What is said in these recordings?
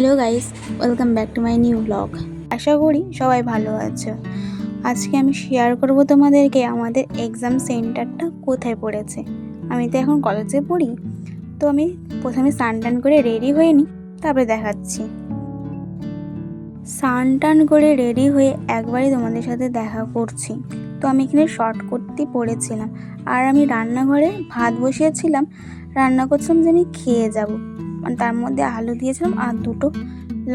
Hello guys, welcome back to my new blog. আশা করি সবাই ভালো আছো। আজকে আমি শেয়ার করব তোমাদেরকে আমাদের এক্সাম সেন্টারটা কোথায় পড়েছে। আমি তো এখন কলেজে পড়ি, তো আমি প্রথমে স্নান করে রেডি হয়ে নিই, তারপরে দেখাচ্ছি। স্নান করে রেডি হয়ে একবারই তোমাদের সাথে দেখা করছি। তো আমি এখানে শর্ট করতে পড়েছিলাম, আর আমি রান্নাঘরে ভাত বসিয়েছিলাম, রান্না করছিলাম যে আমি খেয়ে যাব। মানে তার মধ্যে আলু দিয়েছিলাম আর দুটো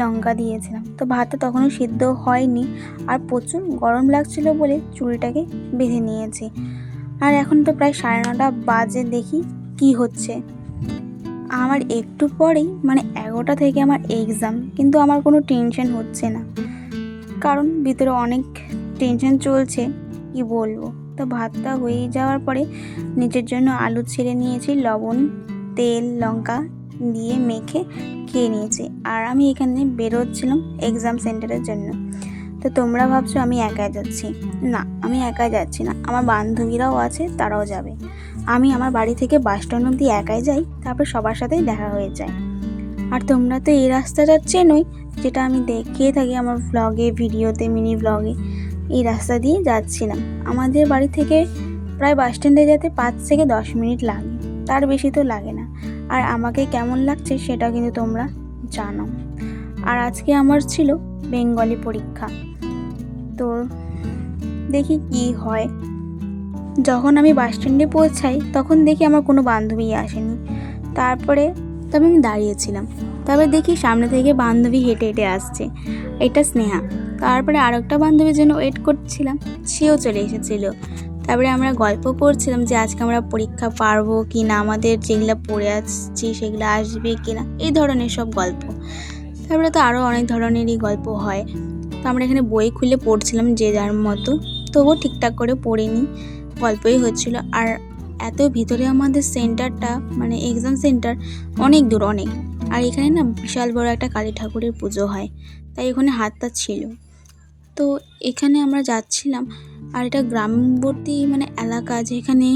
লঙ্কা দিয়েছিলাম। তো ভাতটা তখনও সিদ্ধ হয়নি, আর প্রচুর গরম লাগছিল বলে চুলটাকে বেঁধে নিয়েছি। আর এখন তো প্রায় 9:30 বাজে, দেখি কি হচ্ছে। আমার একটু পরেই মানে 11টা থেকে আমার এক্সাম, কিন্তু আমার কোনো টেনশন হচ্ছে না, কারণ ভিতরে অনেক টেনশন চলছে, কি বলবো। তো ভাতটা হয়ে যাওয়ার পরে নিজের জন্য আলু ছেড়ে নিয়েছি, লবণ তেল লঙ্কা দিয়ে মেখে খেয়ে নিয়েছি। আর আমি এখানে বেরোচ্ছিলাম এক্সাম সেন্টারের জন্য। তো তোমরা ভাবছো আমি একাই যাচ্ছি, না আমি একাই যাচ্ছি না, আমার বান্ধবীরাও আছে, তারাও যাবে। আমি আমার বাড়ি থেকে বাস স্ট্যান্ড অবধি একাই যাই, তারপর সবার সাথেই দেখা হয়ে যায়। আর তোমরা তো এই রাস্তাটা চেনোই, যেটা আমি দেখিয়ে থাকি আমার ভ্লগে, ভিডিওতে, মিনি ভ্লগে। এই রাস্তা দিয়ে যাচ্ছিলাম। আমাদের বাড়ি থেকে প্রায় বাস স্ট্যান্ডে যেতে 5 থেকে 10 মিনিট লাগে, তার বেশি তো লাগে না। আর আমাকে কেমন লাগছে সেটা কিন্তু তোমরা জানো। আর আজকে আমার ছিল বেঙ্গলি পরীক্ষা, তো দেখি কি হয়। যখন আমি বাস স্ট্যান্ডে পৌঁছাই তখন দেখি আমার কোনো বান্ধবী আসেনি। তবে আমি দাঁড়িয়েছিলাম, তারপরে দেখি সামনে থেকে বান্ধবী হেঁটে হেঁটে আসছে, এটা স্নেহা। তারপরে আরেকটা বান্ধবীর জন্য ওয়েট করছিলাম, সেও চলে এসেছিলো। তারপরে আমরা গল্প করছিলাম যে আজকে আমরা পরীক্ষা পারবো কি না, আমাদের যেগুলো পড়ে আসছি সেগুলো আসবে কি না, এই ধরনের সব গল্প। তারপরে তো আরও অনেক ধরনেরই গল্প হয়। তো আমরা এখানে বই খুলে পড়ছিলাম যে যার মতো, তবুও ঠিকঠাক করে পড়িনি, গল্পই হচ্ছিল। আর এত ভিতরে আমাদের সেন্টারটা, মানে এক্সাম সেন্টার অনেক দূর, অনেক। আর এখানে না বিশাল বড় একটা কালী ঠাকুরের পুজো হয়, তাই ওখানে হাতটা ছিল। তো এখানে আমরা যাচ্ছিলাম, আর এটা গ্রামবর্তী মানে এলাকা, যেখানে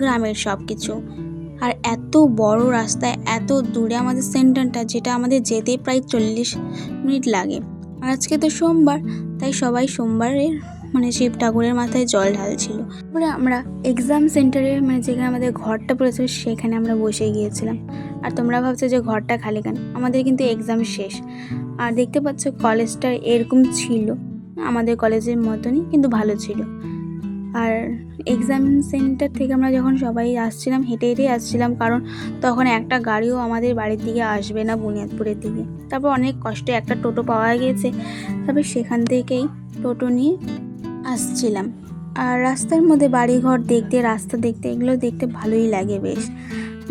গ্রামের সব কিছু। আর এত বড় রাস্তায় এত দূরে আমাদের সেন্টারটা, যেটা আমাদের যেতে প্রায় 40 মিনিট লাগে। আর আজকে তো সোমবার, তাই সবাই সোমবারের মানে শিব ঠাকুরের মাথায় জল ঢালছিল। তারপরে আমরা এক্সাম সেন্টারে মানে যেখানে আমাদের ঘরটা পড়েছিল সেখানে আমরা বসে গিয়েছিলাম। আর তোমরা ভাবছো যে ঘরটা খালি কেন, আমাদের কিন্তু এক্সাম শেষ। আর দেখতে পাচ্ছ কলেজটা এরকম ছিল, আমাদের কলেজের মতনই, কিন্তু ভালো ছিল। আর এক্সাম সেন্টার থেকে আমরা যখন সবাই আসছিলাম, হেঁটে হেঁটেই আসছিলাম, কারণ তখন একটা গাড়িও আমাদের বাড়ির দিকে আসবে না, বুনিয়াদপুরের দিকে। তারপর অনেক কষ্টে একটা টোটো পাওয়া গিয়েছে, তারপর সেখান থেকেই টোটো নিয়ে আসছিলাম। আর রাস্তার মধ্যে বাড়িঘর দেখতে, রাস্তা দেখতে, এগুলো দেখতে ভালোই লাগে বেশ,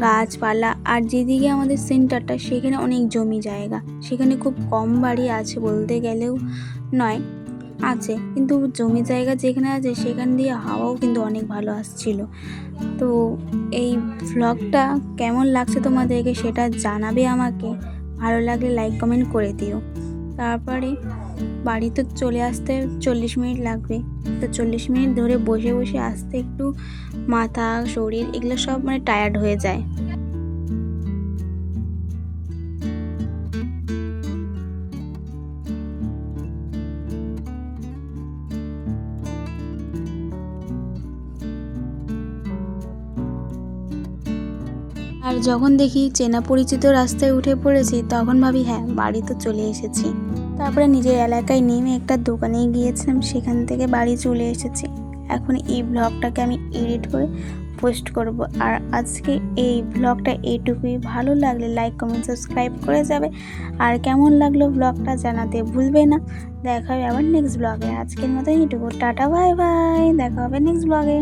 গাছপালা। আর যেদিকে আমাদের সেন্টারটা সেখানে অনেক জমি জায়গা, সেখানে খুব কম বাড়ি আছে বলতে গেলেও নয়, আছে, কিন্তু জমি জায়গা যেখানে আছে সেখান দিয়ে হাওয়াও কিন্তু অনেক ভালো আসছিল। তো এই ভ্লগটা কেমন লাগছে তোমাদেরকে সেটা জানাবে আমাকে, ভালো লাগলে লাইক কমেন্ট করে দিও। তারপরে বাড়ি তো চলে আসতে 40 মিনিট লাগবে, তো 40 মিনিট ধরে বসে বসে আসতে একটু মাথা শরীর এগুলো সব মানে টায়ার্ড হয়ে যায়। আর যখন দেখি চেনা পরিচিত রাস্তায় উঠে পড়েছি, তখন ভাবি হ্যাঁ বাড়ি তো চলে এসেছি। তারপরে নিজের এলাকায় নেমে একটা দোকানে গিয়েছিলাম, সেখান থেকে বাড়ি চলে এসেছি। এখন এই ব্লগটাকে আমি এডিট করে পোস্ট করব। আর আজকে এই ব্লগটা এইটুকুই, ভালো লাগলে লাইক কমেন্ট সাবস্ক্রাইব করে যাবে। আর কেমন লাগলো ব্লগটা জানাতে ভুলবে না। দেখা হবে আবার নেক্সট ব্লগে। আজকের মতো এইটুকু, টাটা বাই বাই, দেখা হবে নেক্সট ব্লগে।